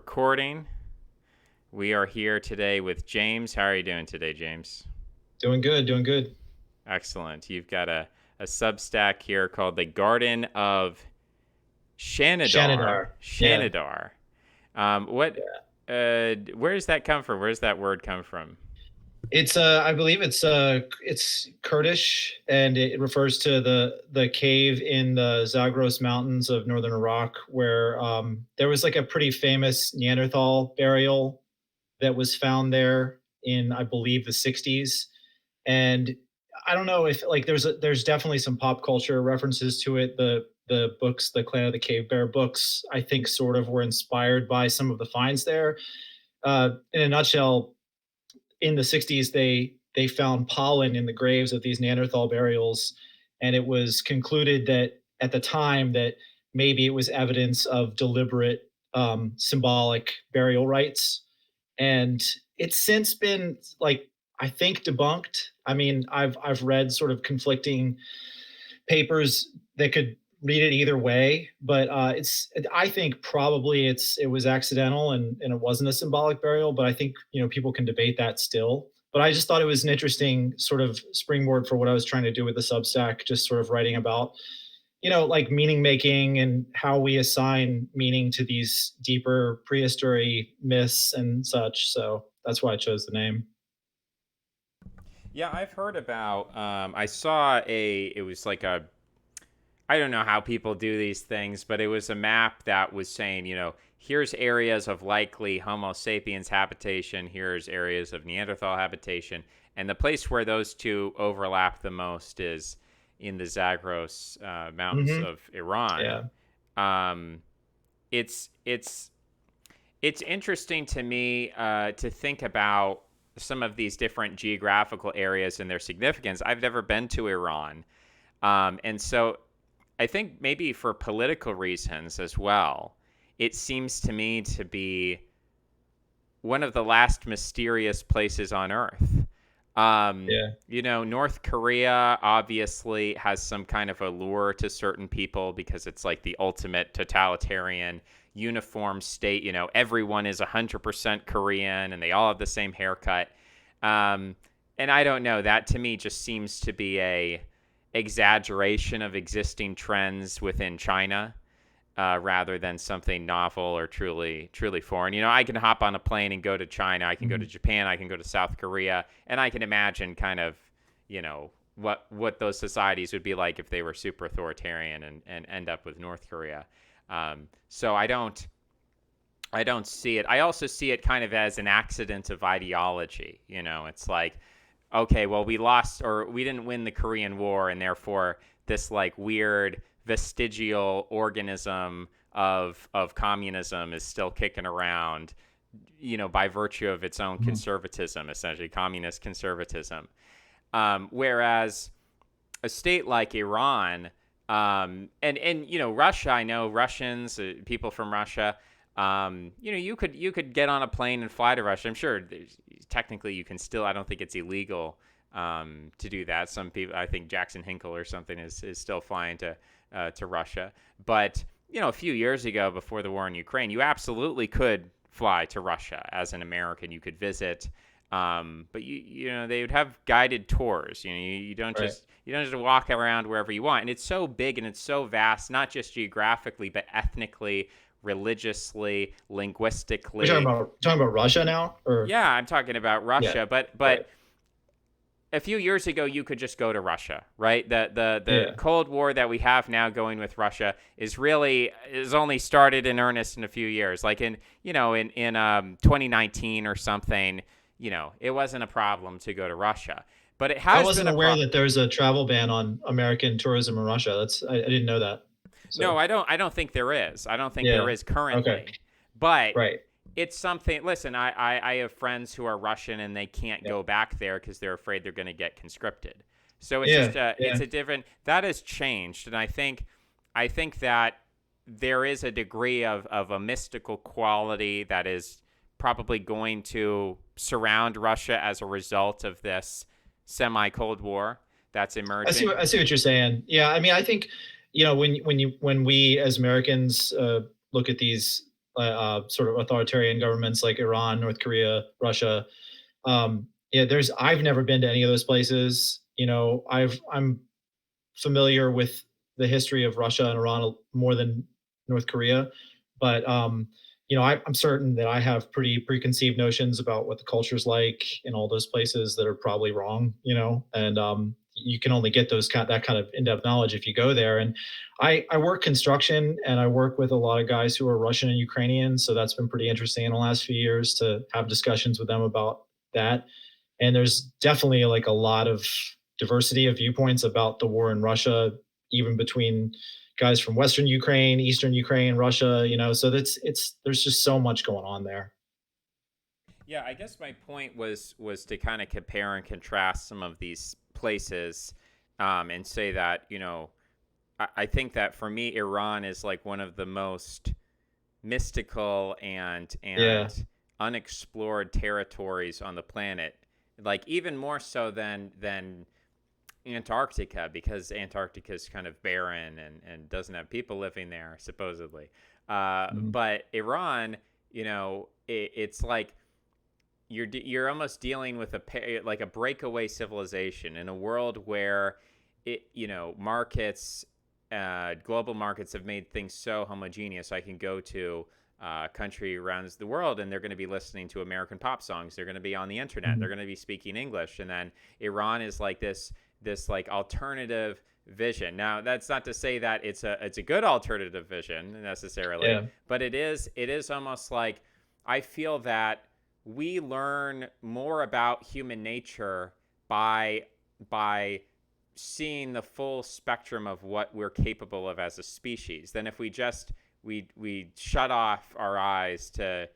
recording. We are here today with James. How are you doing today, James? Doing good, doing good. Excellent. You've got a Substack here called The Garden of Shanidar. Shanidar. Yeah. Shanidar. What? Yeah. Where does that come from? Where does that word come from? It's I believe it's Kurdish, and it refers to the cave in the Zagros Mountains of northern Iraq where there was like a pretty famous Neanderthal burial that was found there in, I believe, the 60s. And I don't know if like there's definitely some pop culture references to it. The books, the Clan of the Cave Bear books, I think sort of were inspired by some of the finds there. In a nutshell, in the 60s, they found pollen in the graves of these Neanderthal burials, and it was concluded that at the time that maybe it was evidence of deliberate symbolic burial rites. And it's since been, like, I think, debunked. I mean, I've read sort of conflicting papers that could read it either way, but I think probably it was accidental, and it wasn't a symbolic burial. But I think people can debate that still. But I just thought it was an interesting sort of springboard for what I was trying to do with the Substack, just sort of writing about like meaning making and how we assign meaning to these deeper prehistory myths and such. So that's why I chose the name. Yeah, I've heard about. I saw a. It was like a. I don't know how people do these things, but it was a map that was saying, here's areas of likely Homo sapiens habitation, here's areas of Neanderthal habitation, and the place where those two overlap the most is in the Zagros mountains Mm-hmm. of Iran. Yeah. Um, it's it's interesting to me to think about some of these different geographical areas and their significance. I've never been to Iran, and so I think maybe for political reasons as well, it seems to me to be one of the last mysterious places on Earth. Yeah. North Korea obviously has some kind of allure to certain people because it's like the ultimate totalitarian uniform state. Everyone is 100% Korean and they all have the same haircut. And I don't know, that to me just seems to be a exaggeration of existing trends within China, rather than something novel or truly foreign. I can hop on a plane and go to China. I can go to Mhm. Japan. I can go to South Korea, and I can imagine kind of, what those societies would be like if they were super authoritarian and end up with North Korea. So I don't see it. I also see it kind of as an accident of ideology. It's like, okay, well, we lost or we didn't win the Korean War, and therefore this like weird vestigial organism of communism is still kicking around, by virtue of its own Mhm. conservatism, essentially communist conservatism. Whereas a state like Iran, and Russia, I know Russians, people from Russia. You could get on a plane and fly to Russia. I'm sure technically you can still. I don't think it's illegal to do that. Some people, I think Jackson Hinkle or something, is still flying to Russia. But a few years ago, before the war in Ukraine, you absolutely could fly to Russia as an American. You could visit, but they would have guided tours. You don't Right. just walk around wherever you want. And it's so big and it's so vast, not just geographically, but ethnically, religiously, We're talking linguistically. about Russia now, or Yeah, I'm talking about yeah, Russia, but right. a few years ago you could just go to Russia, right? The Yeah. Cold War that we have now going with Russia is only started in earnest in a few years. Like in 2019 or something, it wasn't a problem to go to Russia. But it I has been wasn't a aware problem. that there's a travel ban on American tourism in Russia. I didn't know that. No, So I don't think there is. I don't think there yeah. is Okay. currently. But Right. it's something. Listen, I have friends who are Russian and they can't Yeah. go back there because they're afraid they're going to get conscripted. So it's Yeah. just it's Yeah. a different that has changed, and I think that there is a degree of a mystical quality that is probably going to surround Russia as a result of this semi Cold War that's emerging. I see what you're saying. Yeah. I mean, I think when we as Americans look at these sort of authoritarian governments like Iran, North Korea, Russia. Yeah, I've never been to any of those places. I'm familiar with the history of Russia and Iran more than North Korea, but I'm certain that I have pretty preconceived notions about what the culture's like in all those places that are probably wrong. And you can only get that kind of in-depth knowledge if you go there. And I work construction, and I work with a lot of guys who are Russian and Ukrainian, so that's been pretty interesting in the last few years to have discussions with them about that. And there's definitely like a lot of diversity of viewpoints about the war in Russia, even between guys from Western Ukraine, Eastern Ukraine, Russia. So there's just so much going on there. Yeah, I guess my point was to kind of compare and contrast some of these places, and say that I think that for me Iran is like one of the most mystical Yeah, and unexplored territories on the planet. Like even more so than Antarctica, because Antarctica is kind of barren and doesn't have people living there supposedly. mhm. But Iran, it's like you're almost dealing with like a breakaway civilization in a world where markets, global markets have made things so homogeneous. I can go to a country around the world and they're going to be listening to American pop songs. They're going to be on the internet. They're Mhm. going to be speaking English. And then Iran is like this like alternative vision. Now, that's not to say that it's a good alternative vision necessarily, Yeah, but it is almost like I feel that we learn more about human nature by seeing the full spectrum of what we're capable of as a species than if we shut off our eyes to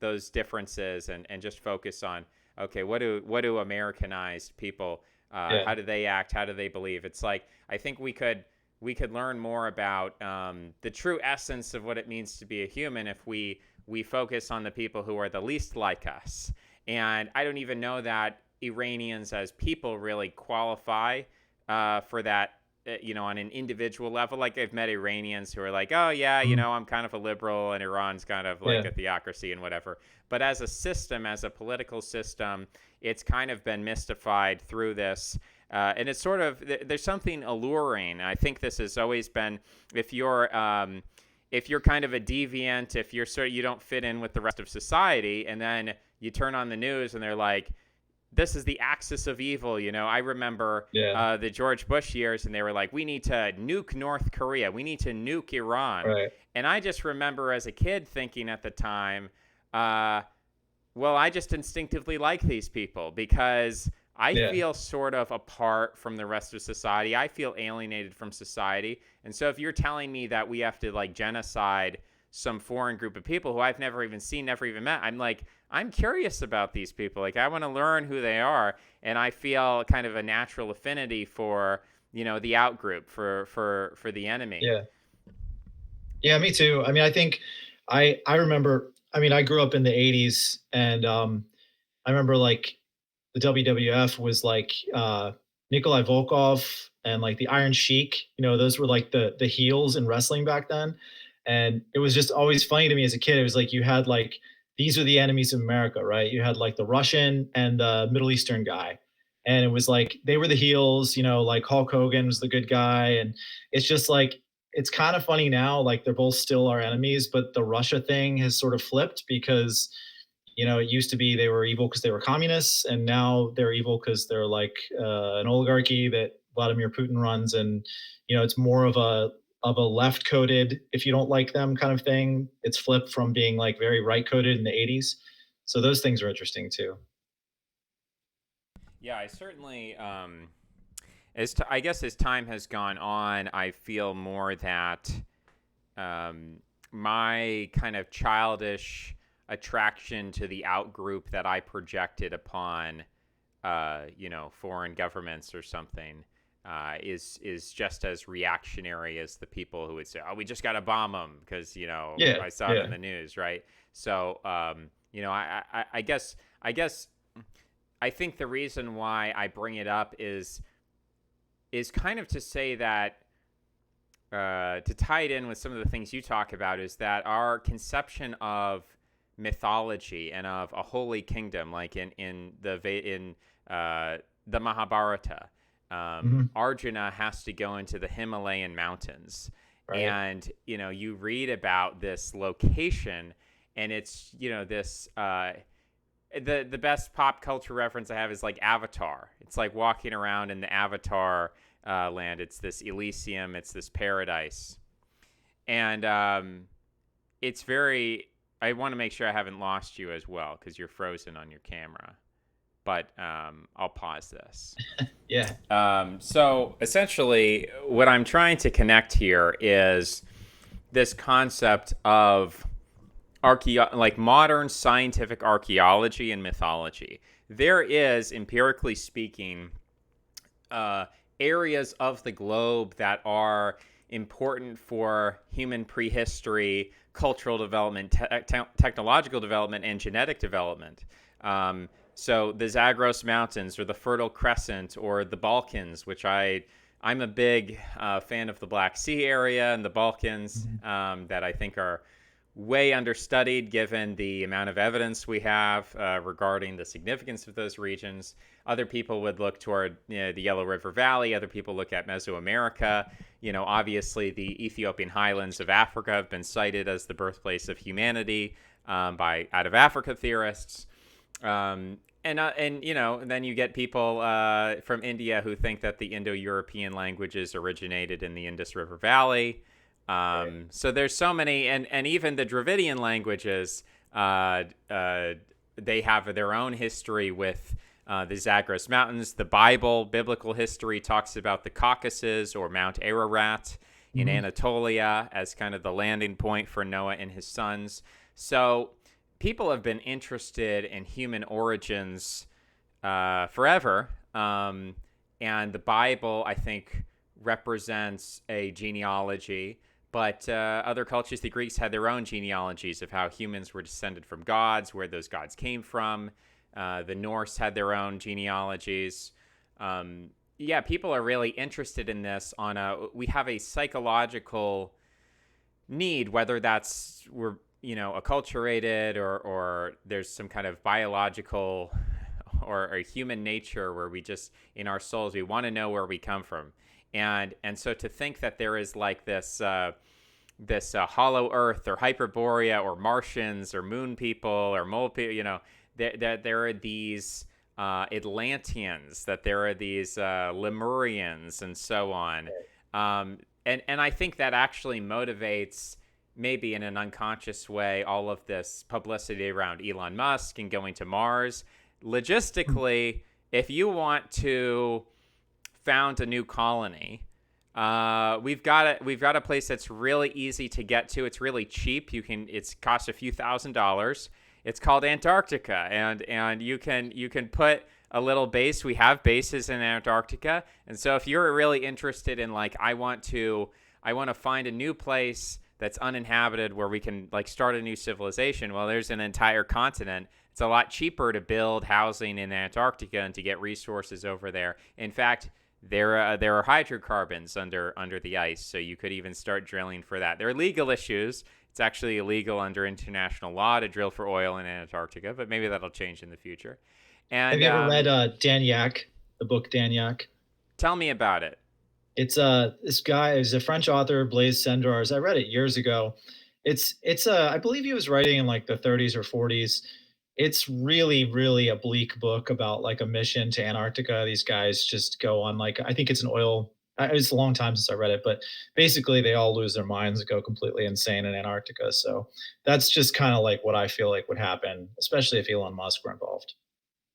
those differences and just focus on, okay, what do Americanized people, yeah, how do they act, how do they believe. It's like I think we could learn more about the true essence of what it means to be a human if we focus on the people who are the least like us. And I don't even know that Iranians as people really qualify for that, on an individual level. Like I've met Iranians who are like, oh yeah, mhm, I'm kind of a liberal and Iran's kind of like yeah, a theocracy and whatever. But as a system, as a political system, it's kind of been mystified through this. And it's sort of, there's something alluring. I think this has always been, if you're, if you're kind of a deviant, if you don't fit in with the rest of society, and then you turn on the news and they're like, this is the axis of evil. I remember yeah, the George Bush years, and they were like, we need to nuke North Korea. We need to nuke Iran. right, And I just remember as a kid thinking at the time, uh, well, I just instinctively like these people because I yeah, feel sort of apart from the rest of society. I feel alienated from society. And so if you're telling me that we have to like genocide some foreign group of people who I've never even seen, never even met, I'm like, I'm curious about these people. Like I want to learn who they are, and I feel kind of a natural affinity for, the out group, for the enemy. yeah. Yeah, me too. I mean, I think I remember. I mean, I grew up in the '80s, and I remember like the WWF was like Nikolai Volkov and like the Iron Sheik. Those were like the heels in wrestling back then, and it was just always funny to me as a kid. It was like you had like these are the enemies of America, right? You had like the Russian and the Middle Eastern guy, and it was like they were the heels. Like Hulk Hogan was the good guy, and it's just like it's kind of funny now. Like they're both still our enemies, but the Russia thing has sort of flipped because it used to be they were evil because they were communists, and now they're evil because they're like an oligarchy that Vladimir Putin runs, and it's more of a left coded if you don't like them kind of thing. It's flipped from being like very right coded in the '80s, so those things are interesting too. Yeah, I certainly. I guess as time has gone on, I feel more that um, my kind of childish attraction to the out group that I projected upon, foreign governments or something, is just as reactionary as the people who would say, "Oh, we just got to bomb them," because Yeah, I saw it yeah, in the news, right? So, I guess I think the reason why I bring it up is kind of to say that to tie it in with some of the things you talk about is that our conception of mythology and of a holy kingdom, like in the Mahabharata, Mhm. Arjuna has to go into the Himalayan mountains, Right. and you read about this location, and it's this. The best pop culture reference I have is like Avatar. It's like walking around in the Avatar land. It's this Elysium. It's this paradise, and it's very. I want to make sure I haven't lost you as well because you're frozen on your camera. But I'll pause this. Yeah. So essentially, what I'm trying to connect here is this concept of like modern scientific archaeology and mythology. There is, empirically speaking, areas of the globe that are important for human prehistory, cultural development, technological development, and genetic development. So the Zagros Mountains, or the Fertile Crescent, or the Balkans, which I'm a big fan of the Black Sea area and the Balkans, Mhm. that I think are way understudied given the amount of evidence we have regarding the significance of those regions. Other people would look toward the Yellow River Valley. Other people look at Mesoamerica. Obviously the Ethiopian highlands of Africa have been cited as the birthplace of humanity by out of Africa theorists. And then you get people from India who think that the Indo-European languages originated in the Indus River Valley. Right. So there's so many, and even the Dravidian languages, they have their own history with the Zagros Mountains. The biblical history talks about the Caucasus or Mount Ararat in Mhm. Anatolia as kind of the landing point for Noah and his sons. So people have been interested in human origins forever. And the Bible, I think, represents a genealogy. But other cultures, the Greeks had their own genealogies of how humans were descended from gods, where those gods came from. The Norse had their own genealogies. Yeah, people are really interested in this. We have a psychological need, whether that's we're acculturated, or there's some kind of biological or human nature where we just in our souls we want to know where we come from, and so to think that there is like this hollow Earth or Hyperborea or Martians or Moon people or mole people, that there are these Atlanteans, that there are these Lemurians, and so on. And I think that actually motivates, maybe in an unconscious way, all of this publicity around Elon Musk and going to Mars. Logistically, if you want to found a new colony, we've got a place that's really easy to get to. It's really cheap. It's cost a few $1,000s. It's called Antarctica, and you can put a little base. We have bases in Antarctica, and so if you're really interested in, like, I want to find a new place that's uninhabited where we can like start a new civilization. Well, there's an entire continent. It's a lot cheaper to build housing in Antarctica and to get resources over there. In fact, there are hydrocarbons under the ice, so you could even start drilling for that. There are legal issues. It's actually illegal under international law to drill for oil in Antarctica, but maybe that'll change in the future. Have And you ever read Dan Yak, the book Dan Yak? tell me about it. It's this guy is a French author, Blaise Cendrars. I read it years ago. It's I believe he was writing in like the 30s or 40s. It's really a bleak book about like a mission to Antarctica. These guys just go on like, I think it's an oil. It's a long time since I read it, but basically they all lose their minds and go completely insane in Antarctica. So that's just kind of like what I feel like would happen, especially if Elon Musk were involved.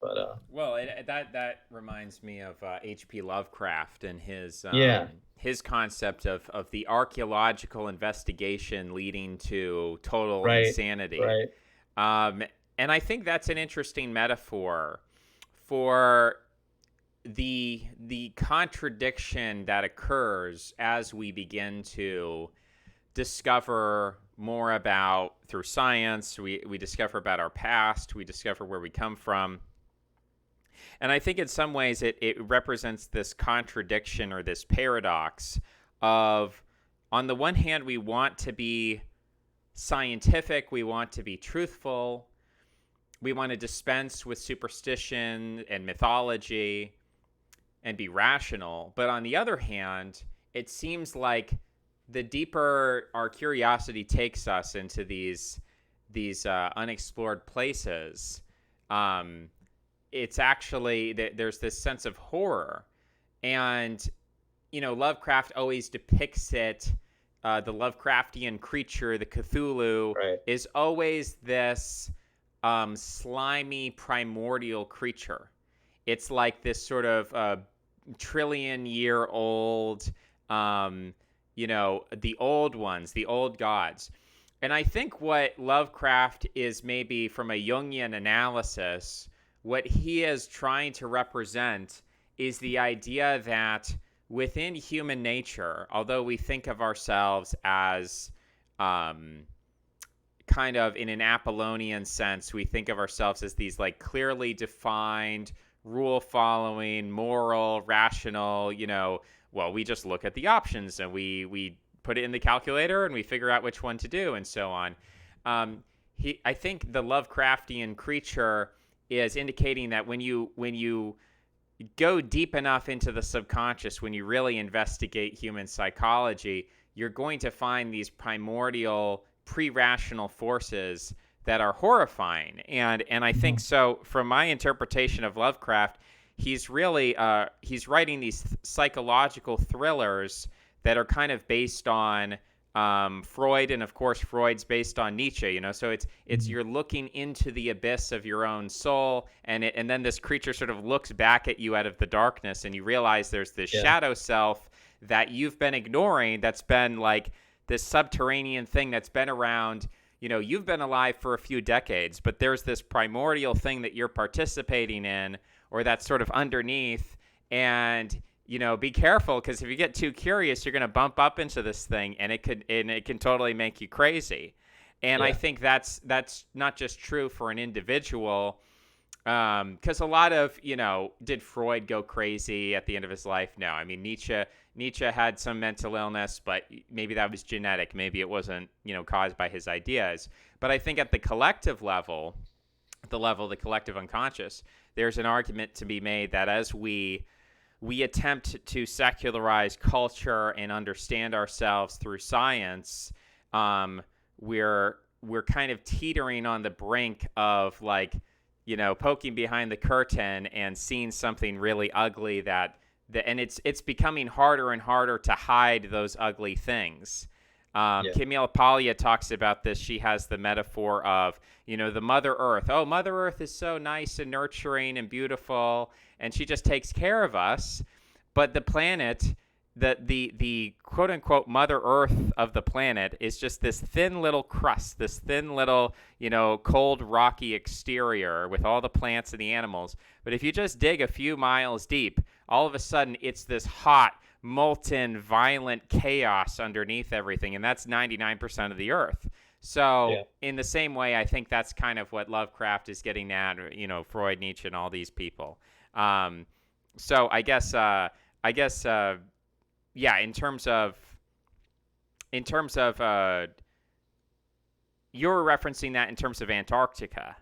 But Well, that reminds me of H.P. Lovecraft and yeah, his concept of the archaeological investigation leading to total right, insanity. right. Um, and I think that's an interesting metaphor for the contradiction that occurs as we begin to discover more about, through science, we discover about our past, we discover where we come from. And I think in some ways it represents this contradiction or this paradox of on the one hand, we want to be scientific, we want to be truthful, we want to dispense with superstition and mythology and be rational. But on the other hand, it seems like the deeper our curiosity takes us into these unexplored places, um, it's actually there's this sense of horror, and Lovecraft always depicts it. The Lovecraftian creature, the Cthulhu, Right. is always this slimy primordial creature. It's like this sort of trillion-year old, the old ones, the old gods. And I think what Lovecraft is, maybe from a Jungian analysis, what he is trying to represent is the idea that within human nature, although we think of ourselves as kind of in an Apollonian sense, we think of ourselves as these like clearly defined, rule following, moral, rational, well, we just look at the options and we put it in the calculator and we figure out which one to do and so on. I think the Lovecraftian creature is indicating that when you go deep enough into the subconscious, when you really investigate human psychology, you're going to find these primordial pre-rational forces that are horrifying. And I think so. From my interpretation of Lovecraft, he's really he's writing these psychological thrillers that are kind of based on Freud, and of course Freud's based on Nietzsche. So it's you're looking into the abyss of your own soul, and then this creature sort of looks back at you out of the darkness, and you realize there's this Yeah. shadow self that you've been ignoring, that's been like this subterranean thing that's been around. You've been alive for a few decades, but there's this primordial thing that you're participating in, or that's sort of underneath. And be careful, because if you get too curious, you're going to bump up into this thing, and it can totally make you crazy. And I Yeah. think that's not just true for an individual, because a lot of did Freud go crazy at the end of his life? No, I mean Nietzsche had some mental illness, but maybe that was genetic. Maybe it wasn't caused by his ideas. But I think at the collective level, the collective unconscious, there's an argument to be made that as we attempt to secularize culture and understand ourselves through science, we're kind of teetering on the brink of like, poking behind the curtain and seeing something really ugly and it's becoming harder and harder to hide those ugly things. Yeah. Camille Paglia talks about this. She has the metaphor of, the Mother Earth. Oh, Mother Earth is so nice and nurturing and beautiful, and she just takes care of us. But the planet, the quote unquote Mother Earth of the planet, is just this thin little crust, this thin little, cold, rocky exterior with all the plants and the animals. But if you just dig a few miles deep, all of a sudden it's this hot, molten, violent chaos underneath everything, and that's 99% of the Earth. So Yeah. in the same way, I think that's kind of what Lovecraft is getting at, Freud, Nietzsche, and all these people. So yeah. In terms of you're referencing that in terms of Antarctica,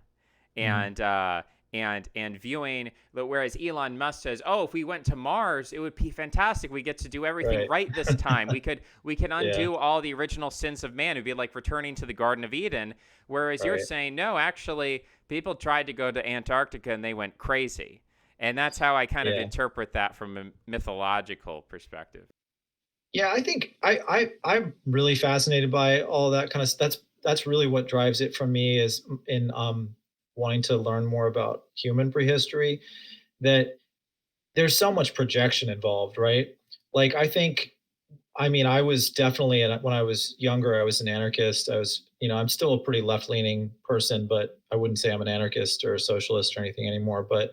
Mhm. and viewing. But whereas Elon Musk says, "Oh, if we went to Mars, it would be fantastic. We get to do everything Right. right this time. We could Yeah. undo all the original sins of man. It'd be like returning to the Garden of Eden." Whereas you're Right. saying, no, actually, people tried to go to Antarctica and they went crazy. And that's how I kind of Yeah. interpret that from a mythological perspective. Yeah, I think I'm really fascinated by all that kind of that's really what drives it for me is in wanting to learn more about human prehistory, that there's so much projection involved, right? Like I mean, I was definitely when I was younger, I was an anarchist. I'm still a pretty left-leaning person, but I wouldn't say I'm an anarchist or a socialist or anything anymore. But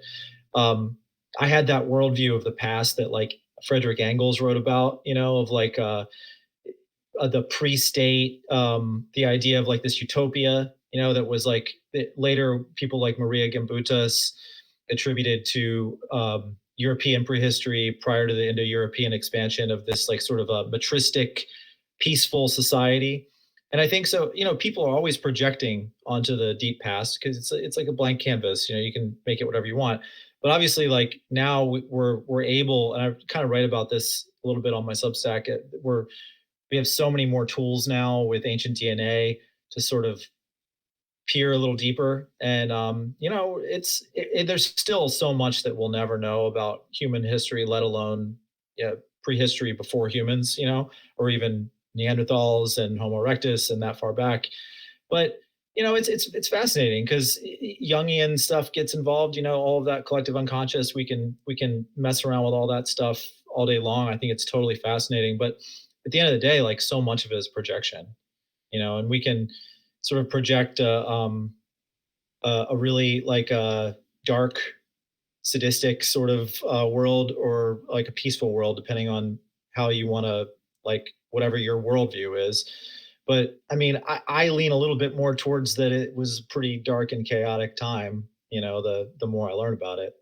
um, I had that worldview of the past that like Frederick Engels wrote about, of like the pre-state, the idea of like this utopia, that was like that later people like Maria Gimbutas attributed to European prehistory prior to the Indo-European expansion of this like sort of a matristic peaceful society. And I think so, people are always projecting onto the deep past because it's like a blank canvas. You can make it whatever you want. But obviously, like now we're able, and I kind of write about this a little bit on my Substack. We have so many more tools now with ancient DNA to sort of peer a little deeper. And there's still so much that we'll never know about human history, let alone, prehistory before humans, or even Neanderthals and Homo erectus and that far back. But it's fascinating because Jungian stuff gets involved. All of that collective unconscious. We can mess around with all that stuff all day long. I think it's totally fascinating. But at the end of the day, like so much of it is projection. And we can sort of project a really like a dark, sadistic sort of world, or like a peaceful world, depending on how you want to, like whatever your worldview is. But I mean, I lean a little bit more towards that it was a pretty dark and chaotic time. The more I learn about it.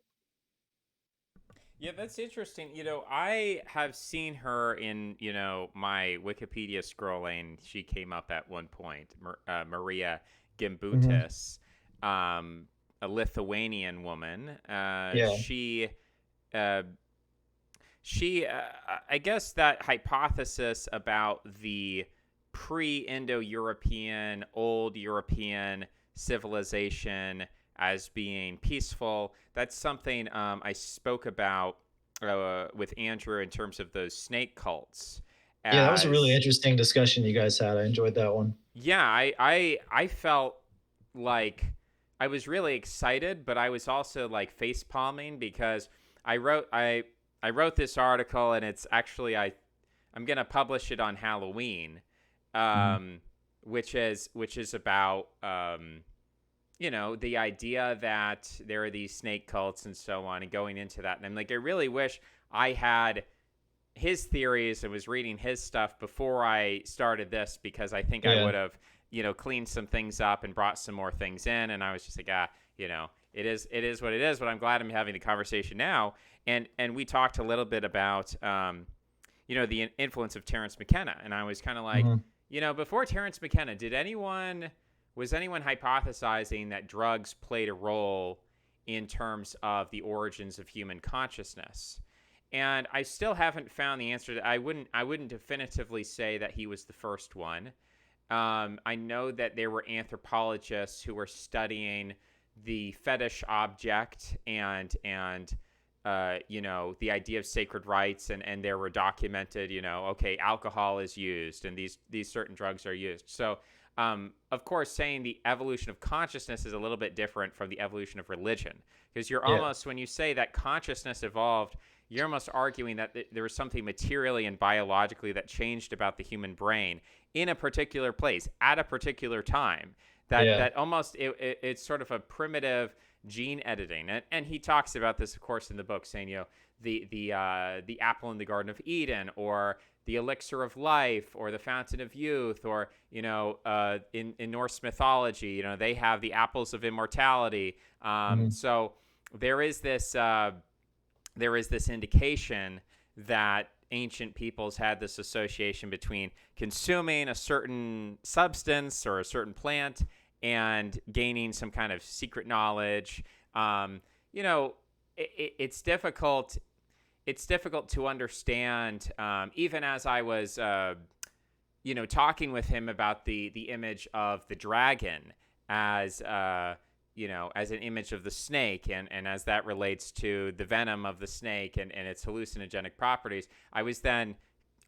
Yeah, that's interesting. I have seen her in, my Wikipedia scrolling. She came up at one point, Maria Hmm. Gimbutas, a Lithuanian woman. Yeah, Uh, I guess that hypothesis about the pre-Indo-European, old European civilization as being peaceful, that's something I spoke about with Andrew in terms of those snake cults. yeah, that was a really As interesting discussion you guys had. I enjoyed that one. Yeah, I felt like I was really excited, but I was also like face palming because I wrote I I wrote this article, and it's actually I'm gonna publish it on Halloween, Mhm. um, which is about the idea that there are these snake cults and so on, and going into that. And I'm like, I really wish I had his theories and was reading his stuff before I started this, because I think I Yeah, would have, cleaned some things up and brought some more things in. And I was just like, it is what it is. But I'm glad I'm having the conversation now. And we talked a little bit about, the influence of Terrence McKenna. And I was kind of like, hmm, before Terrence McKenna, was anyone hypothesizing that drugs played a role in terms of the origins of human consciousness? And I still haven't found the answer. I wouldn't definitively say that he was the first one. I know that there were anthropologists who were studying the fetish object, and the idea of sacred rites, and there were documented, okay, alcohol is used and these certain drugs are used. So of course, saying the evolution of consciousness is a little bit different from the evolution of religion, because you're yeah, almost, when you say that consciousness evolved, you're almost arguing that there was something materially and biologically that changed about the human brain in a particular place at a particular time. That yeah. that almost it's sort of a primitive gene editing, and he talks about this, of course, in the book, saying, the apple in the Garden of Eden, or the elixir of life, or the fountain of youth, or in Norse mythology, they have the apples of immortality. Mhm. So there is this indication that ancient peoples had this association between consuming a certain substance or a certain plant and gaining some kind of secret knowledge. You know, it's difficult. It's difficult to understand, even as I was, talking with him about the image of the dragon as as an image of the snake, and as that relates to the venom of the snake, and its hallucinogenic properties. I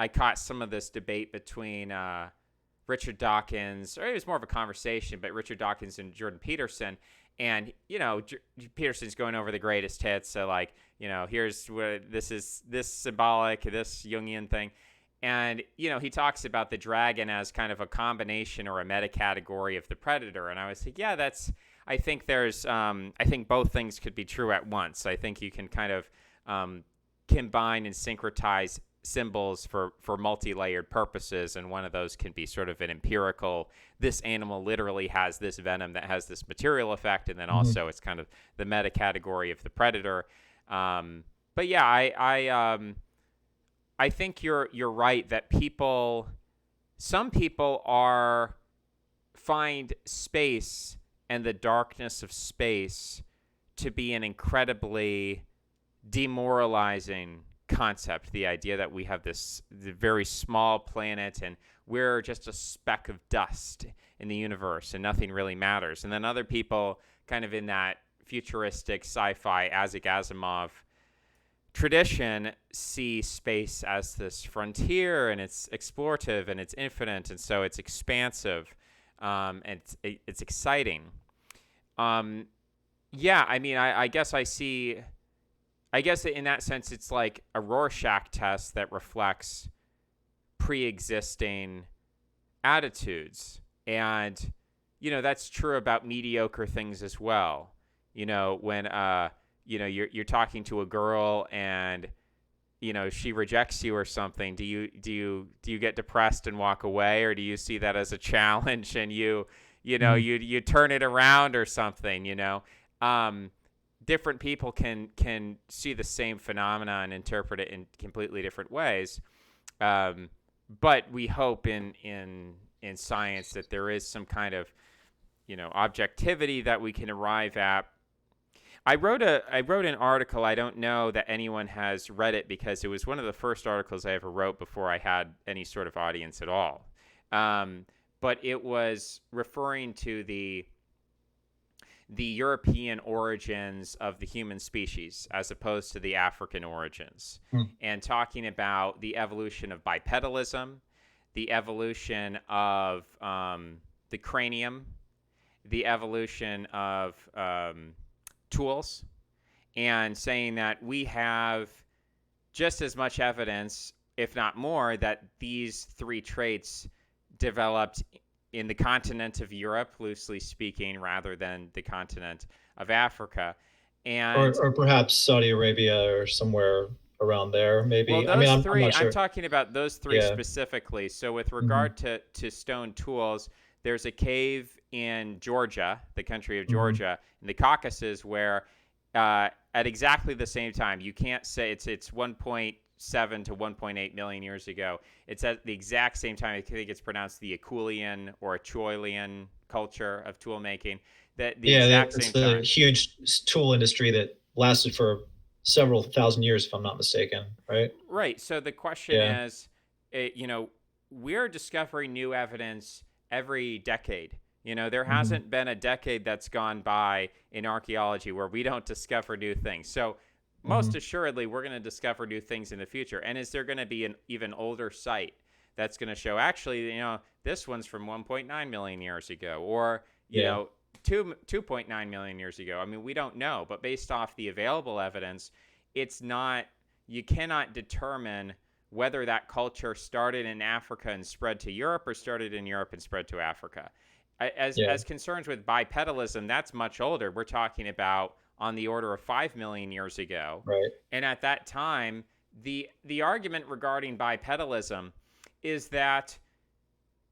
caught some of this debate between Richard Dawkins, or it was more of a conversation, but Richard Dawkins and Jordan Peterson. And Peterson's going over the greatest hits, so like, here's what this is, this symbolic, this Jungian thing. And he talks about the dragon as kind of a combination or a meta category of the predator. And I was like, yeah, that's, I think both things could be true at once. I think you can kind of combine and syncretize symbols for multi-layered purposes, and one of those can be sort of an empirical, this animal literally has this venom that has this material effect, and then Mhm. also it's kind of the meta category of the predator. But yeah, I think you're right that people some people are find space and the darkness of space to be an incredibly demoralizing concept. The idea that we have this very small planet and we're just a speck of dust in the universe and nothing really matters. And then other people, kind of in that futuristic sci-fi Isaac Asimov tradition, see space as this frontier, and it's explorative and it's infinite, and so it's expansive, and it's exciting. Yeah, I mean, I guess I see. I guess in that sense, it's like a Rorschach test that reflects pre-existing attitudes, and that's true about mediocre things as well. When you're talking to a girl and she rejects you or something, do you get depressed and walk away, or do you see that as a challenge and you turn it around or something? Different people can see the same phenomena and interpret it in completely different ways, but we hope in science that there is some kind of objectivity that we can arrive at. I wrote an article. I don't know that anyone has read it because it was one of the first articles I ever wrote before I had any sort of audience at all. But it was referring to the European origins of the human species as opposed to the African origins, and talking about the evolution of bipedalism, the evolution of the cranium, the evolution of tools, and saying that we have just as much evidence, if not more, that these three traits developed in the continent of Europe, loosely speaking, rather than the continent of Africa. And or perhaps Saudi Arabia or somewhere around there, well, maybe. I mean, those I'm three, not I'm sure. talking about those three Yeah. specifically. So with Hmm. regard to stone tools, there's a cave in Georgia, the country of Hmm. Georgia, in the Caucasus, where at exactly the same time, you can't say it's 1.7 to 1.8 million years ago. It's at the exact same time. I think it's pronounced the Acheulean or Acheulean culture of tool making. That the Yeah, exact it's same a time. huge tool industry that lasted for several thousand years, if I'm not mistaken, right? Right. So the question Yeah. is, we're discovering new evidence every decade. There Hmm. hasn't been a decade that's gone by in archaeology where we don't discover new things. So most Hmm. assuredly, we're going to discover new things in the future. And is there going to be an even older site that's going to show, actually, this one's from 1.9 million years ago, or, Yeah. 2.9 million years ago? I mean, we don't know. But based off the available evidence, it's not, you cannot determine whether that culture started in Africa and spread to Europe or started in Europe and spread to Africa. Yeah. As concerns with bipedalism, that's much older. We're talking about on the order of 5 million years ago. Right. And at that time, the argument regarding bipedalism is that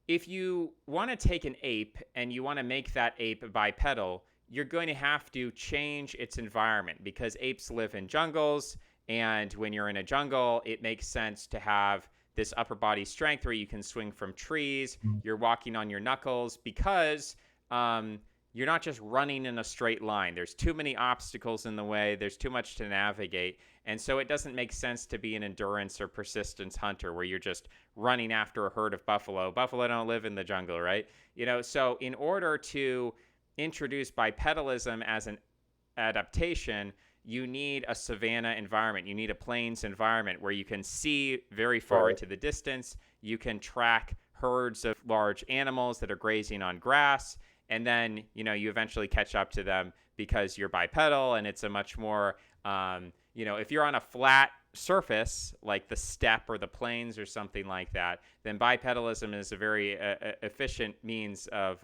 if you want to take an ape and you want to make that ape bipedal, you're going to have to change its environment, because apes live in jungles. And when you're in a jungle, it makes sense to have this upper body strength where you can swing from trees. Mhm. You're walking on your knuckles because you're not just running in a straight line. There's too many obstacles in the way. There's too much to navigate. And so it doesn't make sense to be an endurance or persistence hunter where you're just running after a herd of buffalo. Buffalo don't live in the jungle, right? So in order to introduce bipedalism as an adaptation, you need a savanna environment. You need a plains environment where you can see very far Right. into the distance. You can track herds of large animals that are grazing on grass. And then, you eventually catch up to them because you're bipedal, and it's a much more, if you're on a flat surface like the steppe or the plains or something like that, then bipedalism is a very efficient means of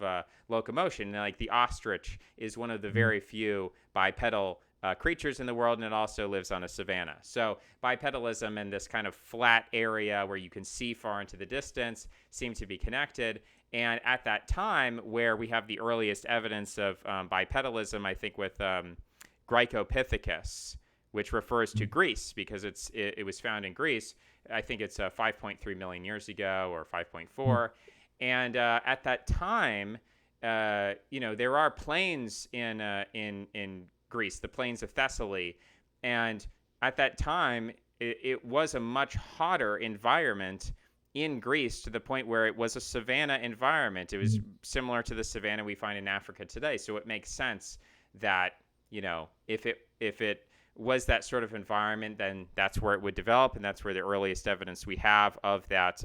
locomotion. Like the ostrich is one of the Mhm. very few bipedal creatures in the world, and it also lives on a savanna. So bipedalism and this kind of flat area where you can see far into the distance seem to be connected. And at that time, where we have the earliest evidence of bipedalism, I think with Grycopithecus, which refers to Greece because it was found in Greece. I think it's 5.3 million years ago or 5.4. And at that time, there are plains in Greece, the plains of Thessaly, and at that time, it was a much hotter environment in Greece to the point where it was a savanna environment. It was similar to the savanna we find in Africa today. So it makes sense that, if it was that sort of environment, then that's where it would develop, and that's where the earliest evidence we have of that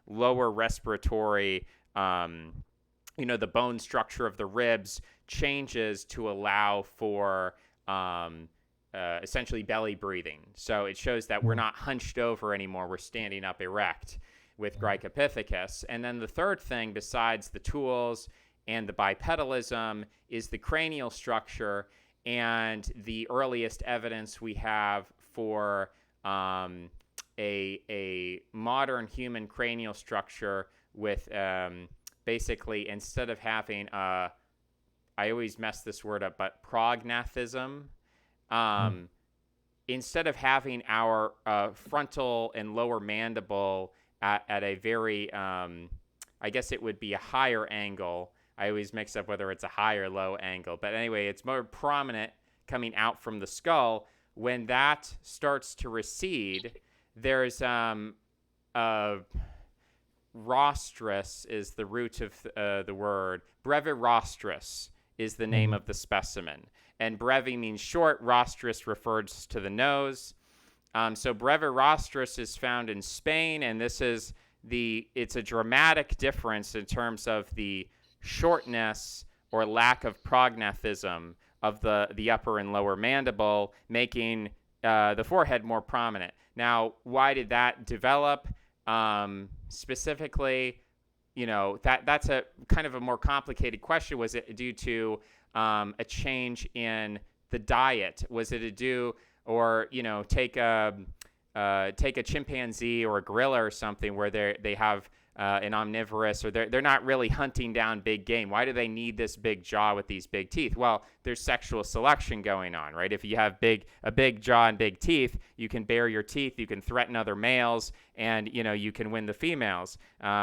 lower respiratory, the bone structure of the ribs changes to allow for essentially belly breathing. So it shows that we're not hunched over anymore. We're standing up erect with Grycopithecus. And then the third thing, besides the tools and the bipedalism, is the cranial structure. And the earliest evidence we have for a modern human cranial structure with basically, instead of having I always mess this word up, but prognathism. Instead of having our frontal and lower mandible at a very, I guess it would be a higher angle. I always mix up whether it's a high or low angle. But anyway, it's more prominent coming out from the skull. When that starts to recede, there's rostrus is the root of the word. Brevirostris is the name of the specimen. And brevi means short. Rostris refers to the nose. So brevirostris is found in Spain, and it's a dramatic difference in terms of the shortness or lack of prognathism of the upper and lower mandible, making the forehead more prominent. Now, why did that develop? Specifically, that's a kind of a more complicated question. Was it due to a change in the diet? Was it take a chimpanzee or a gorilla or something where they have an omnivorous, or they're not really hunting down big game. Why do they need this big jaw with these big teeth? Well, there's sexual selection going on, right? If you have a big jaw and big teeth, you can bare your teeth, you can threaten other males, and you can win the females.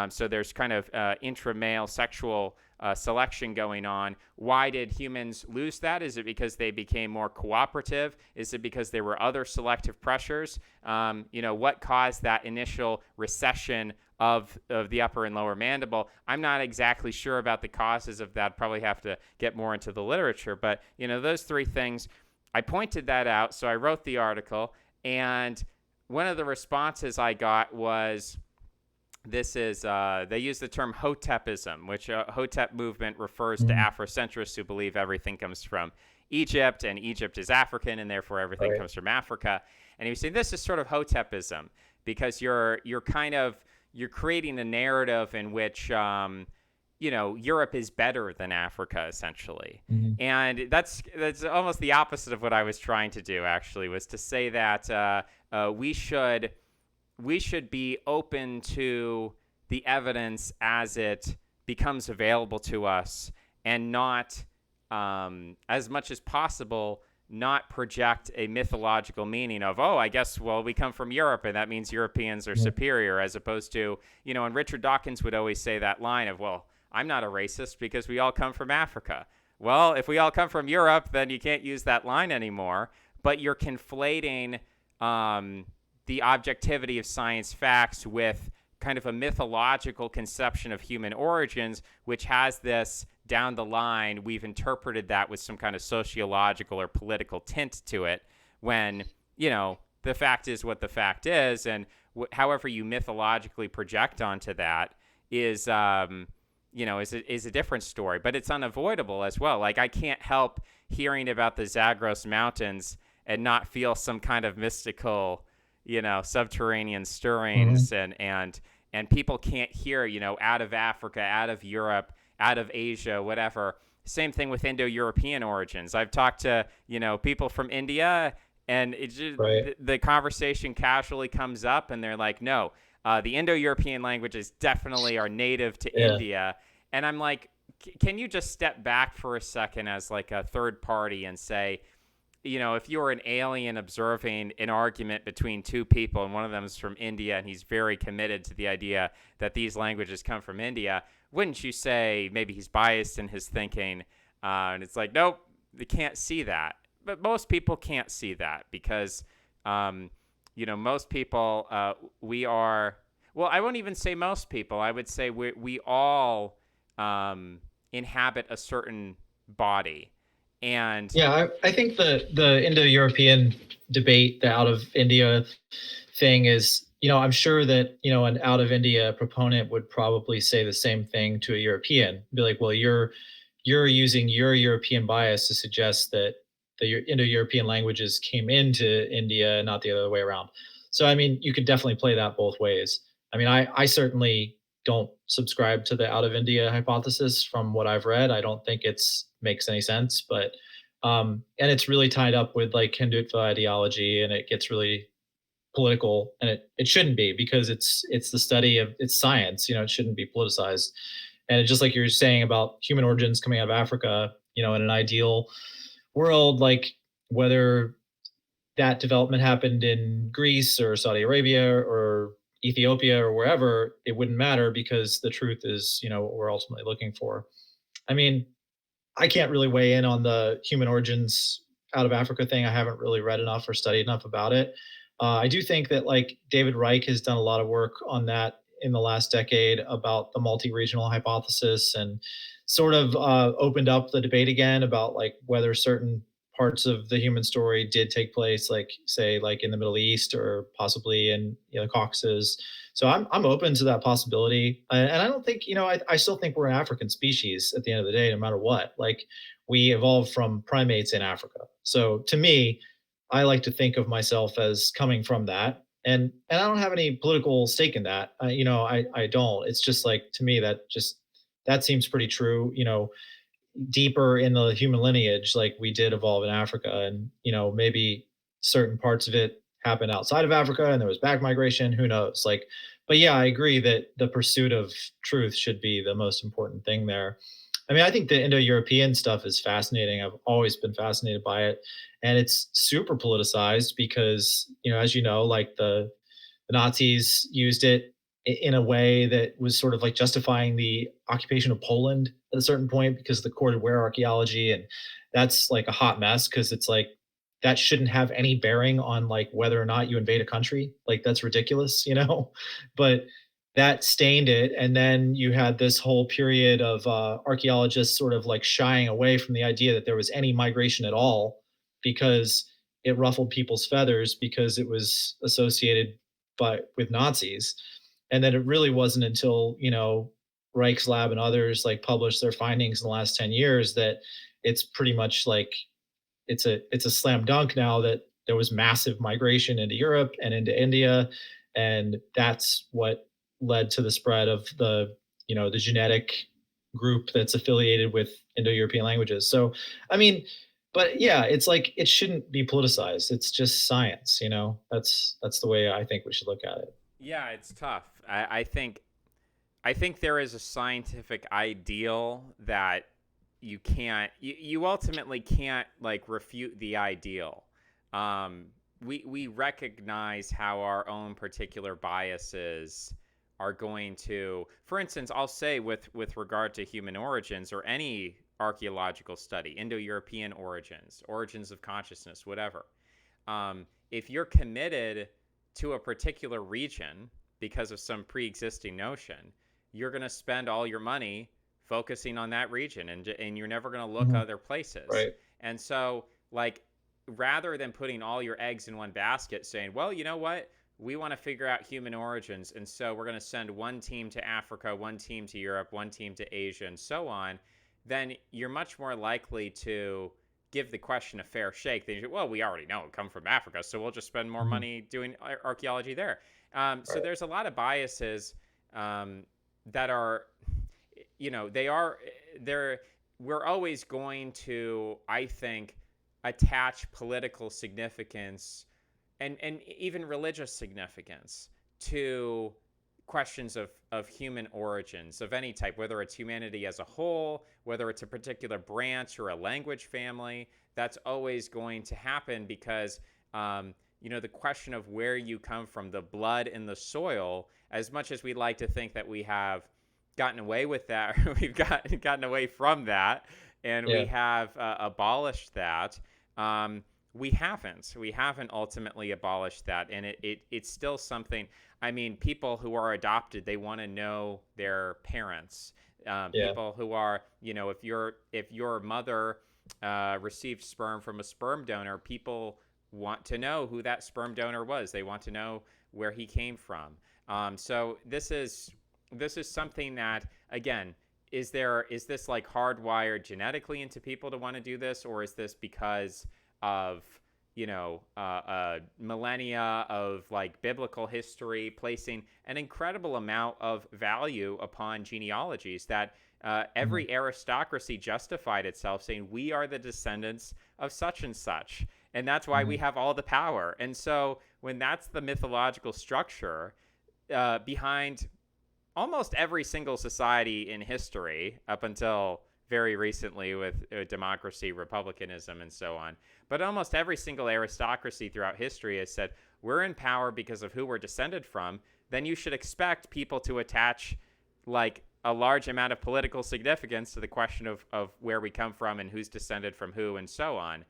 So there's kind of intramale sexual selection going on. Why did humans lose that? Is it because they became more cooperative? Is it because there were other selective pressures? What caused that initial recession of the upper and lower mandible? I'm not exactly sure about the causes of that. Probably have to get more into the literature. But, those three things, I pointed that out. So I wrote the article. And one of the responses I got was, they use the term Hotepism, which Hotep movement refers to Afrocentrists who believe everything comes from Egypt, and Egypt is African, and therefore everything comes from Africa. And he was saying this is sort of Hotepism because you're creating a narrative in which Europe is better than Africa, essentially. And that's almost the opposite of what I was trying to do, actually, was to say that we should be open to the evidence as it becomes available to us, and not, as much as possible, not project a mythological meaning of, I guess, we come from Europe, and that means Europeans are superior, as opposed to, and Richard Dawkins would always say that line of, I'm not a racist because we all come from Africa. Well, if we all come from Europe, then you can't use that line anymore, but you're conflating the objectivity of science facts with kind of a mythological conception of human origins, which has this down the line, we've interpreted that with some kind of sociological or political tint to it, when, the fact is what the fact is, and however you mythologically project onto that is a different story, but it's unavoidable as well. Like, I can't help hearing about the Zagros Mountains and not feel some kind of mystical, subterranean stirrings, and people can't hear, out of Africa, out of Europe, out of Asia, whatever. Same thing with Indo-European origins. I've talked to, people from India, and it just, the conversation casually comes up, and they're like, no, the Indo-European languages definitely are native to India. And I'm like, can you just step back for a second as like a third party and say, if you're an alien observing an argument between two people and one of them is from India and he's very committed to the idea that these languages come from India, wouldn't you say maybe he's biased in his thinking? And it's like, nope, they can't see that. But most people can't see that because, most people, we are, well, I won't even say most people. I would say we all inhabit a certain body. And Yeah, I think the Indo-European debate, the out of India thing is, I'm sure that, an out of India proponent would probably say the same thing to a European. Be like, well, you're using your European bias to suggest that the Indo-European languages came into India, not the other way around. So, I mean, you could definitely play that both ways. I mean, I certainly don't subscribe to the out of India hypothesis from what I've read. I don't think it's makes any sense, but and it's really tied up with like Hindutva ideology, and it gets really political, and it shouldn't be because it's the study of it's science. It shouldn't be politicized. And just like you're saying about human origins coming out of Africa, in an ideal world, like whether that development happened in Greece or Saudi Arabia or Ethiopia or wherever, it wouldn't matter because the truth is, what we're ultimately looking for. I mean, I can't really weigh in on the human origins out of Africa thing. I haven't really read enough or studied enough about it. I do think that like David Reich has done a lot of work on that in the last decade about the multi-regional hypothesis, and sort of opened up the debate again about like whether certain parts of the human story did take place, like say like in the Middle East or possibly in the Caucasus. So I'm open to that possibility, and I don't think I still think we're an African species at the end of the day, no matter what. Like we evolved from primates in Africa. So to me, I like to think of myself as coming from that, and I don't have any political stake in that. I don't. It's just like to me that seems pretty true. Deeper in the human lineage, like we did evolve in Africa, and maybe certain parts of it happened outside of Africa, and there was back migration. Who knows? Like, but yeah, I agree that the pursuit of truth should be the most important thing there. I mean, I think the Indo-European stuff is fascinating. I've always been fascinated by it, and it's super politicized because as you know, like the Nazis used it in a way that was sort of like justifying the occupation of Poland at a certain point because of the corded ware archaeology. And that's like a hot mess because it's like that shouldn't have any bearing on like whether or not you invade a country. Like that's ridiculous. But that stained it. And then you had this whole period of archaeologists sort of like shying away from the idea that there was any migration at all because it ruffled people's feathers because it was associated with Nazis. And then it really wasn't until, Reich's lab and others like published their findings in the last 10 years that it's pretty much like it's a slam dunk now that there was massive migration into Europe and into India. And that's what led to the spread of the genetic group that's affiliated with Indo-European languages. So, I mean, but yeah, it's like it shouldn't be politicized. It's just science. That's the way I think we should look at it. yeah, it's tough. I think there is a scientific ideal that you ultimately can't like refute the ideal. We recognize how our own particular biases are going to, for instance, I'll say with regard to human origins or any archaeological study, Indo-European origins of consciousness, whatever. If you're committed to a particular region because of some pre-existing notion, you're going to spend all your money focusing on that region, and you're never going to look Mhm. other places. Right. And so, like, rather than putting all your eggs in one basket, saying, well, you know what? We want to figure out human origins, and so we're going to send one team to Africa, one team to Europe, one team to Asia, and so on, then you're much more likely to give the question a fair shake. Then well, we already know it come from Africa, so we'll just spend more Mhm. money doing archaeology there. So Right. there's a lot of biases that are, they are they're we're always going to, I think, attach political significance and even religious significance to questions of human origins of any type, whether it's humanity as a whole, whether it's a particular branch or a language family. That's always going to happen because, the question of where you come from, the blood in the soil, as much as we like to think that we have gotten away with that, we've gotten away from that, and we Yeah. have abolished that. Um, we haven't ultimately abolished that, and it's still something. I mean, people who are adopted, they want to know their parents. Yeah. People who are, if your mother received sperm from a sperm donor, people want to know who that sperm donor was. They want to know where he came from. So this is something that, again, is this like hardwired genetically into people to want to do this, or is this because of millennia of like biblical history placing an incredible amount of value upon genealogies that Mhm. every aristocracy justified itself saying we are the descendants of such and such, and that's why we Mhm. have all the power. And so when that's the mythological structure behind almost every single society in history up until very recently with democracy, republicanism, and so on. But almost every single aristocracy throughout history has said, we're in power because of who we're descended from. Then you should expect people to attach like a large amount of political significance to the question of where we come from and who's descended from who and so on.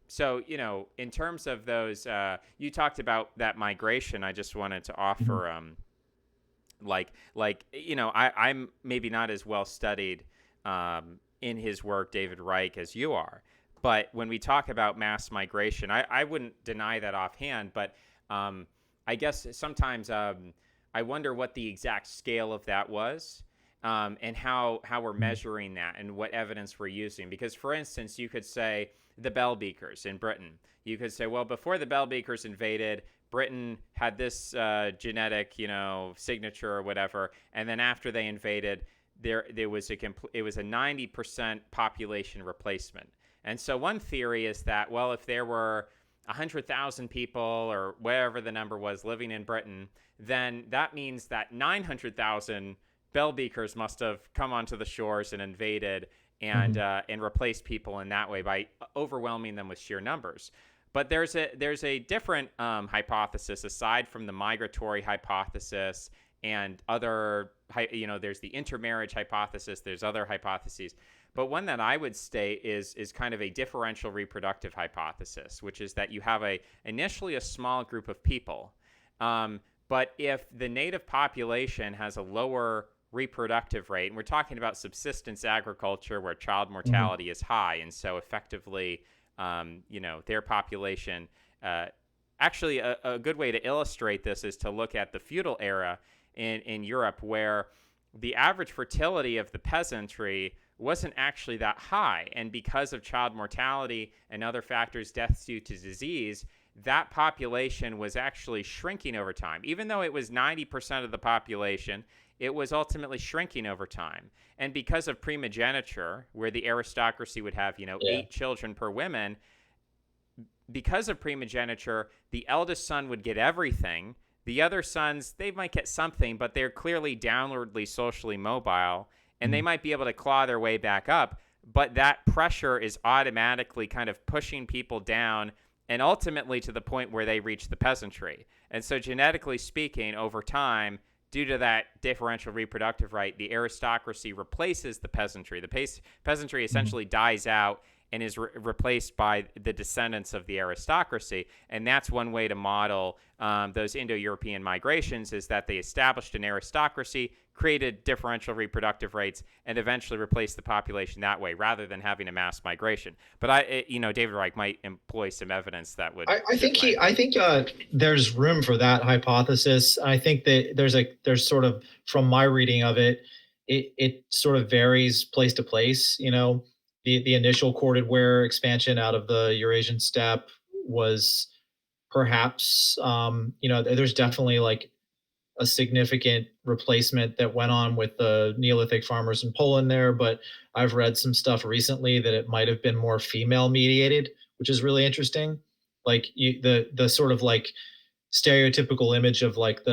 So, in terms of those, you talked about that migration. I just wanted to Mhm. offer I'm maybe not as well studied in his work, David Reich, as you are. But when we talk about mass migration, I wouldn't deny that offhand. But um, I guess sometimes I wonder what the exact scale of that was, and how we're Mhm. measuring that and what evidence we're using. Because, for instance, you could say the Bell Beakers in Britain. You could say, well, before the Bell Beakers invaded, Britain had this genetic, signature or whatever, and then after they invaded, there was it was a 90% population replacement. And so one theory is that, well, if there were 100,000 people or wherever the number was living in Britain, then that means that 900,000 bell beakers must have come onto the shores and invaded Mhm. and replaced people in that way by overwhelming them with sheer numbers. But there's a different hypothesis aside from the migratory hypothesis and other, there's the intermarriage hypothesis. There's other hypotheses, but one that I would state is kind of a differential reproductive hypothesis, which is that you have initially a small group of people, um, but if the native population has a lower reproductive rate, and we're talking about subsistence agriculture where child Mhm. mortality is high, and so effectively their population. Actually, a good way to illustrate this is to look at the feudal era in Europe, where the average fertility of the peasantry wasn't actually that high. And because of child mortality and other factors, deaths due to disease, that population was actually shrinking over time. Even though it was 90% of the population, it was ultimately shrinking over time. And because of primogeniture, where the aristocracy would have, Yeah. 8 children per woman, because of primogeniture, the eldest son would get everything. The other sons, they might get something, but they're clearly downwardly socially mobile, and they Mhm. might be able to claw their way back up. But that pressure is automatically kind of pushing people down and ultimately to the point where they reach the peasantry. And so, genetically speaking, over time, due to that differential reproductive right, the aristocracy replaces the peasantry. The peasantry Mhm. essentially dies out and is replaced by the descendants of the aristocracy. And that's one way to model those Indo-European migrations, is that they established an aristocracy, created differential reproductive rates, and eventually replaced the population that way, rather than having a mass migration. But David Reich might employ some evidence that would I shift think my opinion. there's room for that hypothesis. I think that there's sort of, from my reading of it, it sort of varies place to place. The initial corded ware expansion out of the Eurasian steppe was perhaps, there's definitely like a significant replacement that went on with the Neolithic farmers in Poland there, but I've read some stuff recently that it might have been more female mediated, which is really interesting. Like the sort of like stereotypical image of like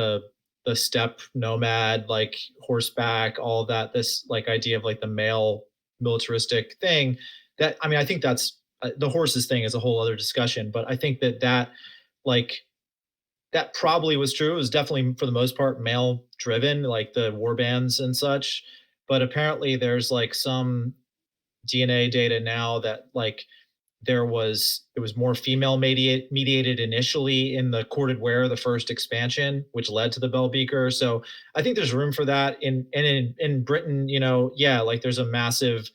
the steppe nomad, like horseback, all of that, this like idea of like the male militaristic thing. That, I mean, I think that's the horses thing is a whole other discussion, but I think that like that probably was true. It was definitely for the most part male driven, like the war bands and such. But apparently there's like some DNA data now that like it was more female mediated initially in the corded ware, the first expansion, which led to the bell beaker. So I think there's room for that in Britain. You know, yeah, like there's a massive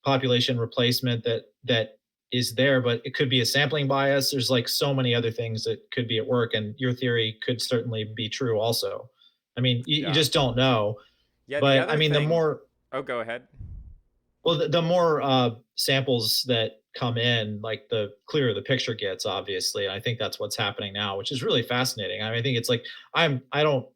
population replacement that is there, but it could be a sampling bias. There's like so many other things that could be at work, and your theory could certainly be true also. I mean, you Yeah. just don't know. Yeah. The But I other mean, the thing. more Oh, go ahead. well, the more samples that come in, like the clearer the picture gets, obviously. And I think that's what's happening now, which is really fascinating. I mean, I think it's like I don't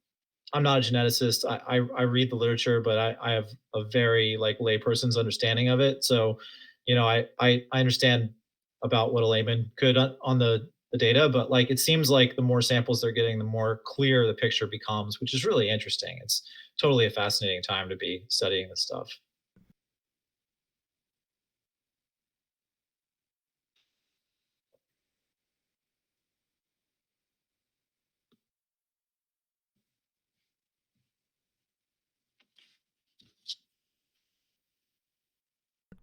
I'm not a geneticist. I read the literature, but I have a very like layperson's understanding of it. So, you know, I understand about what a layman could on the data, but like it seems like the more samples they're getting, the more clear the picture becomes, which is really interesting. It's totally a fascinating time to be studying this stuff.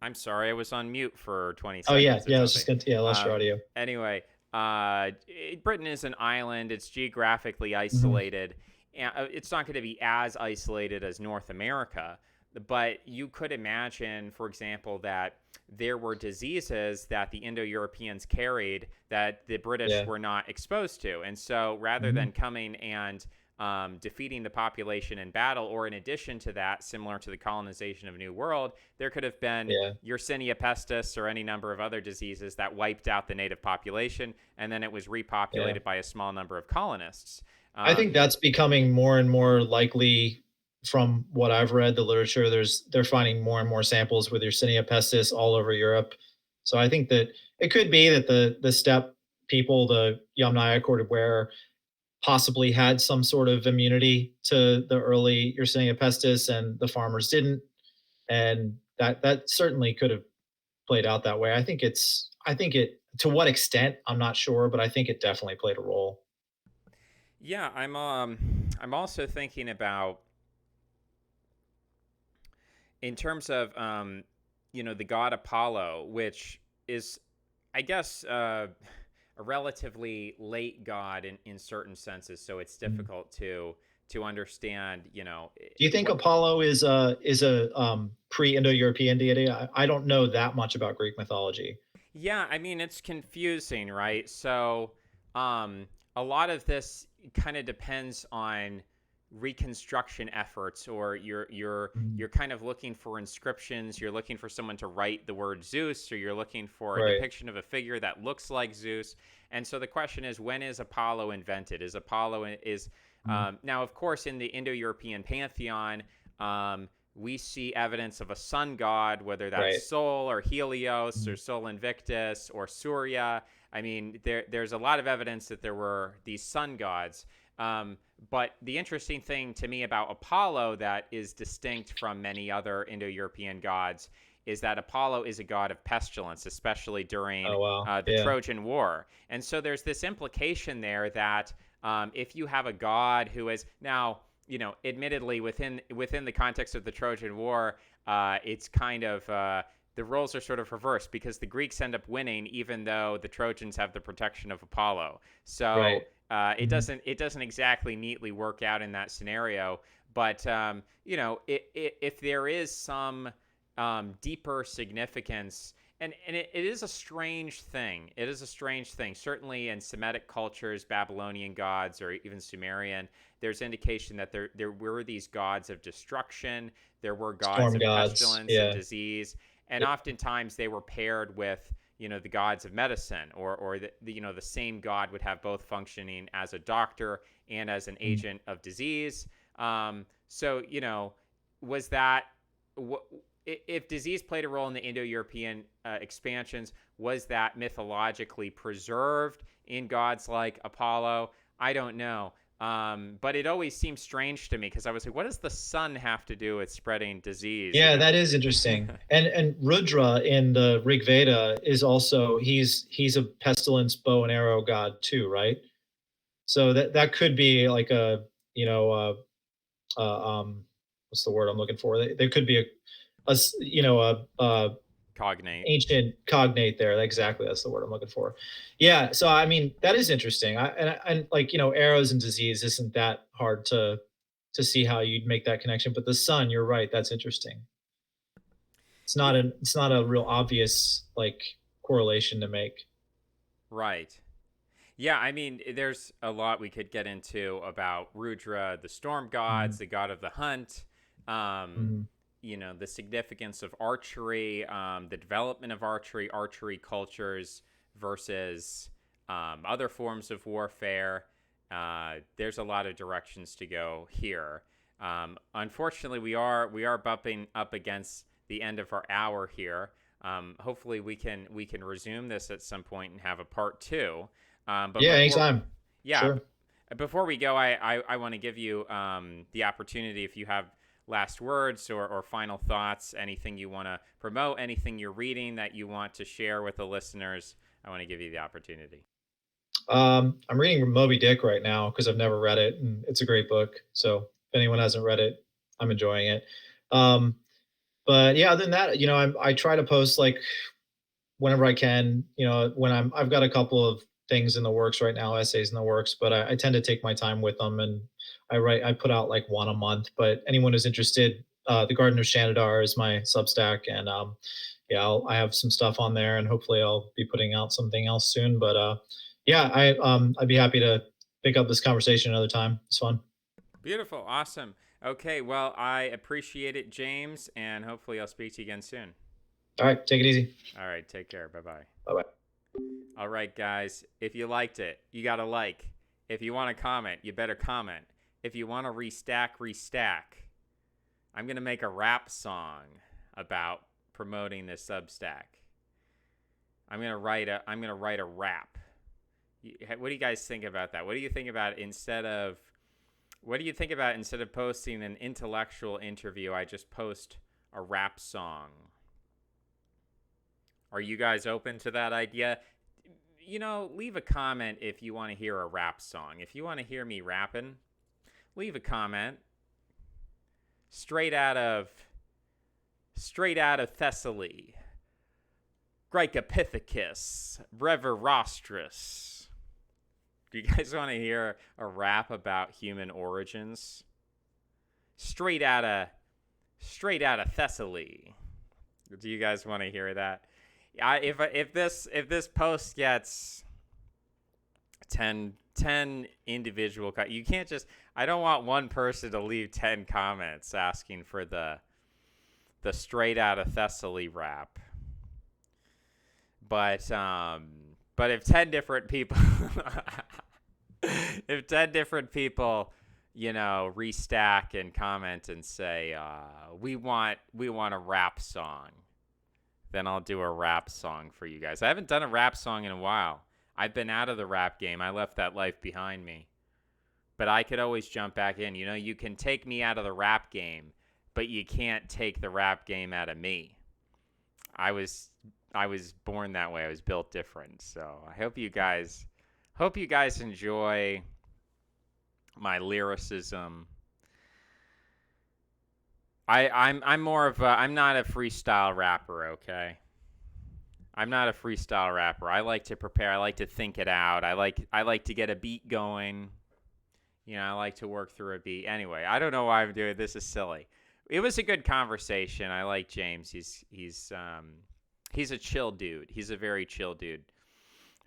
I'm sorry, I was on mute for 20 Oh yeah, seconds or yeah. I was something. just gonna yeah, I lost your Um, audio. anyway, Britain is an island. It's geographically Mhm. isolated. And it's not going to be as isolated as North America, but you could imagine, for example, that there were diseases that the Indo-Europeans carried that the British Yeah. were not exposed to. And so rather Mhm. than coming and defeating the population in battle, or in addition to that, similar to the colonization of New World, there could have been Yeah. Yersinia pestis or any number of other diseases that wiped out the native population, and then it was Yeah. repopulated by a small number of colonists. I think Um, that's becoming more and more likely from what I've read, the literature. They're finding more and more samples with Yersinia pestis all over Europe. So I think that it could be that the steppe people, the Yamnaya corded ware, possibly had some sort of immunity to the early Yersinia pestis, and the farmers didn't. And that certainly could have played out that way. I think it to what extent I'm not sure, but I think it definitely played a role. yeah, I'm also thinking about, in terms of the god Apollo, which is, I guess, a relatively late god in certain senses, so it's Mhm. difficult to understand, Do you think what. Apollo is a pre-Indo-European deity? I don't know that much about Greek mythology. Yeah, I mean, it's confusing, right? So, a lot of this kind of depends on reconstruction efforts, or you're Mhm. kind of looking for inscriptions, you're looking for someone to write the word Zeus, or you're looking for a Right. depiction of a figure that looks like Zeus. And so the question is, when is Apollo invented? Is Apollo is Mhm. Now, of course, in the Indo-European pantheon, we see evidence of a sun god, whether that's Right. Sol or Helios or Mhm. Sol Invictus or Surya. I mean, there's a lot of evidence that there were these sun gods. Um, but the interesting thing to me about Apollo that is distinct from many other Indo European gods is that Apollo is a god of pestilence, especially during Oh wow. the Yeah. Trojan War. And so there's this implication there that if you have a god who is now, admittedly within the context of the Trojan War, it's kind of the roles are sort of reversed because the Greeks end up winning, even though the Trojans have the protection of Apollo. So Right. it Mhm. doesn't exactly neatly work out in that scenario. But if there is some deeper significance, and it is a strange thing. It is a strange thing. Certainly in Semitic cultures, Babylonian gods, or even Sumerian, there's indication that there were these gods of destruction. There were gods Storm of gods. pestilence and Yeah. disease, and Yep. oftentimes they were paired with the gods of medicine, or the same god would have both functioning as a doctor and as an Mhm. agent of disease. So was that what if disease played a role in the Indo-European expansions? Was that mythologically preserved in gods like Apollo? I don't know. But it always seemed strange to me because I was like, what does the sun have to do with spreading disease? You Yeah, that know? is interesting. And Rudra in the Rig Veda is also he's a pestilence bow and arrow god too, right? So that could be like a you know what's the word I'm looking for? There could be a Cognate. ancient cognate there. Exactly, that's the word I'm looking for. Yeah, so I mean that is interesting. And like arrows and disease isn't that hard to see how you'd make that connection. But the sun, you're right. That's interesting. Yeah, It's not a real obvious like correlation to make. right. Yeah, I mean, there's a lot we could get into about Rudra, the storm gods, Mm, the god of the hunt, um, mm, the significance of archery, the development of archery, archery cultures versus other forms of warfare. There's a lot of directions to go here. Unfortunately, we are bumping up against the end of our hour here. Hopefully, we can resume this at some point and have a part two. But yeah, before, anytime. yeah, Sure. before we go, I want to give you the opportunity if you have last words or final thoughts, anything you want to promote, anything you're reading that you want to share with the listeners. I want to give you the opportunity. I'm reading Moby Dick right now because I've never read it, and it's a great book. So if anyone hasn't read it, I'm enjoying it. Um, but yeah, other than that, I try to post like whenever I can. When I've got a couple of things in the works right now, essays in the works, but I tend to take my time with them, and I put out like one a month. But anyone who's interested, the Garden of Shanidar is my Substack, and yeah, I have some stuff on there, and hopefully I'll be putting out something else soon. But yeah, I'd be happy to pick up this conversation another time. It's fun. Beautiful, awesome. Okay, well, I appreciate it, James, and hopefully I'll speak to you again soon. All right, take it easy. All right, take care. Bye bye. Bye bye. All right, guys. If you liked it, you got to like. If you want to comment, you better comment. If you want to restack. I'm going to make a rap song about promoting this Substack. I'm going to write a rap. What do you guys think about that? What do you think about instead of posting an intellectual interview, I just post a rap song? Are you guys open to that idea? Leave a comment if you want to hear a rap song. If you want to hear me rapping, leave a comment. Straight out of Thessaly, Grycopithecus, Brevirostris. Do you guys want to hear a rap about human origins? Straight out of Thessaly. Do you guys want to hear that? If this post gets 10 individual you can't just, I don't want one person to leave 10 comments asking for the straight out of Thessaly rap. But if 10 different people if 10 different people restack and comment and say we want a rap song, then I'll do a rap song for you guys. I haven't done a rap song in a while. I've been out of the rap game. I left that life behind me. But I could always jump back in. You can take me out of the rap game, but you can't take the rap game out of me. I was born that way. I was built different. So I hope you guys enjoy my lyricism. I'm more of I'm not a freestyle rapper, okay? I'm not a freestyle rapper. I like to prepare. I like to think it out. I like to get a beat going. I like to work through a beat. Anyway, I don't know why I'm doing this. Is silly. It was a good conversation. I like James. He's a chill dude. He's a very chill dude.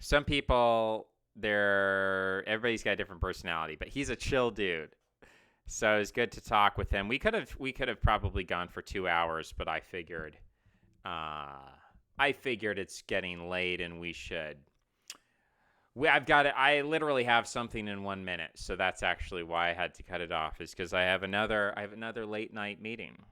Some people everybody's got a different personality, but he's a chill dude. So it was good to talk with him. We could have probably gone for 2 hours, but I figured it's getting late and we should. I've got it. I literally have something in 1 minute, so that's actually why I had to cut it off. Is because I have another late night meeting.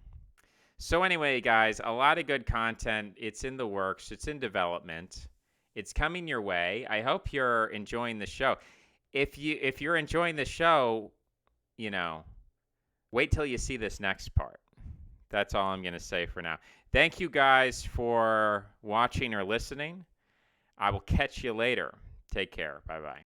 So anyway, guys, a lot of good content. It's in the works. It's in development. It's coming your way. I hope you're enjoying the show. if you're enjoying the show, you know, wait till you see this next part. That's all I'm going to say for now. Thank you guys for watching or listening. I will catch you later. Take care. Bye bye.